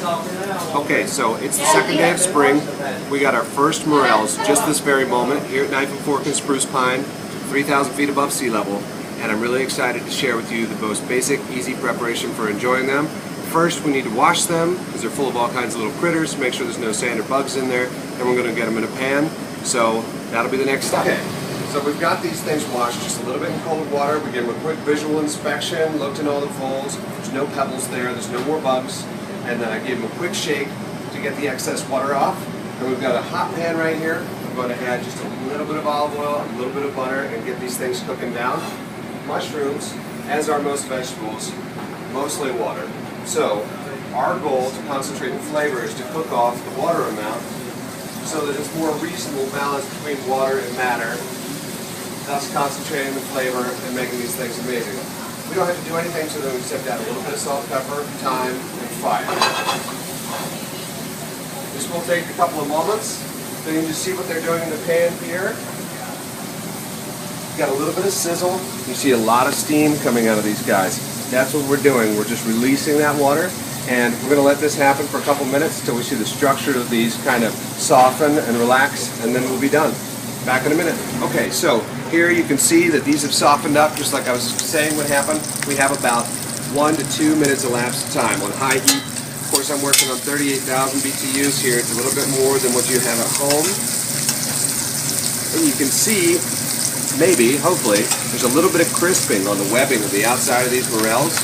Okay, so it's the second day of spring. We got our first morels just this very moment here at Knife and Fork in Spruce Pine, 3,000 feet above sea level, and I'm really excited to share with you the most basic, easy preparation for enjoying them. First, we need to wash them because they're full of all kinds of little critters. Make sure there's no sand or bugs in there. Then we're going to get them in a pan. So that'll be the next step. Okay, so we've got these things washed just a little bit in cold water. We give them a quick visual inspection, looked in all the folds. There's no pebbles there. There's no more bugs. And then I gave them a quick shake to get the excess water off. And we've got a hot pan right here. I'm going to add just a little bit of olive oil, a little bit of butter, and get these things cooking down. Mushrooms, as are most vegetables, mostly water. So our goal to concentrate the flavor is to cook off the water amount so that it's more reasonable balance between water and matter, thus concentrating the flavor and making these things amazing. We don't have to do anything to them except add a little bit of salt, pepper, thyme, and fire. This will take a couple of moments. So you can just see what they're doing in the pan here. Got a little bit of sizzle. You see a lot of steam coming out of these guys. That's what we're doing. We're just releasing that water, and we're going to let this happen for a couple minutes until we see the structure of these kind of soften and relax, and then we'll be done. Back in a minute. Okay, so here you can see that these have softened up, just like I was saying would happen. We have about 1 to 2 minutes elapsed of time on high heat. Of course, I'm working on 38,000 BTUs here. It's a little bit more than what you have at home. And you can see, maybe, hopefully, there's a little bit of crisping on the webbing of the outside of these morels.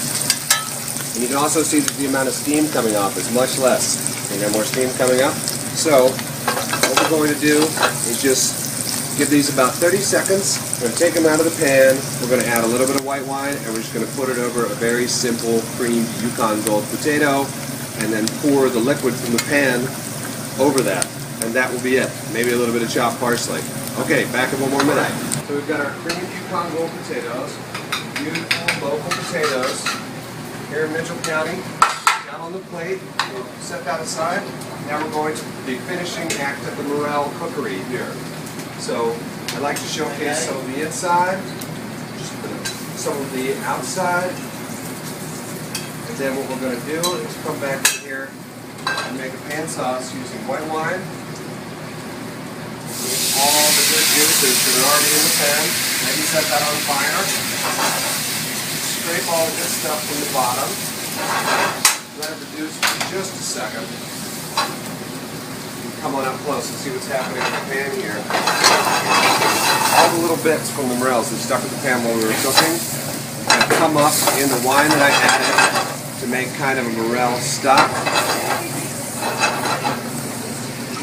And you can also see that the amount of steam coming off is much less. You got more steam coming up. So, what we're going to do is just give these about 30 seconds. We're going to take them out of the pan. We're going to add a little bit of white wine, and we're just going to put it over a very simple creamed Yukon Gold potato, and then pour the liquid from the pan over that. And that will be it. Maybe a little bit of chopped parsley. Okay, back in one more minute. So we've got our creamed Yukon Gold potatoes, beautiful local potatoes, here in Mitchell County, down on the plate. We'll set that aside. Now we're going to the finishing act of the morel cookery here. So I like to showcase some of the inside, some of the outside, and then what we're going to do is come back in here and make a pan sauce using white wine. All the good juices that are already in the pan. Maybe set that on fire. Scrape all the good stuff from the bottom. Let it reduce for just a second. Come on up close and see what's happening in the pan here. All the little bits from the morels that stuck in the pan while we were cooking have come up in the wine that I added to make kind of a morel stock.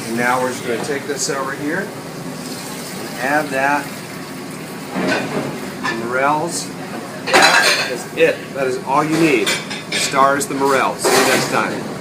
And now we're just going to take this over here. Add that, morels. That is it. That is all you need. The star is the morels. See you next time.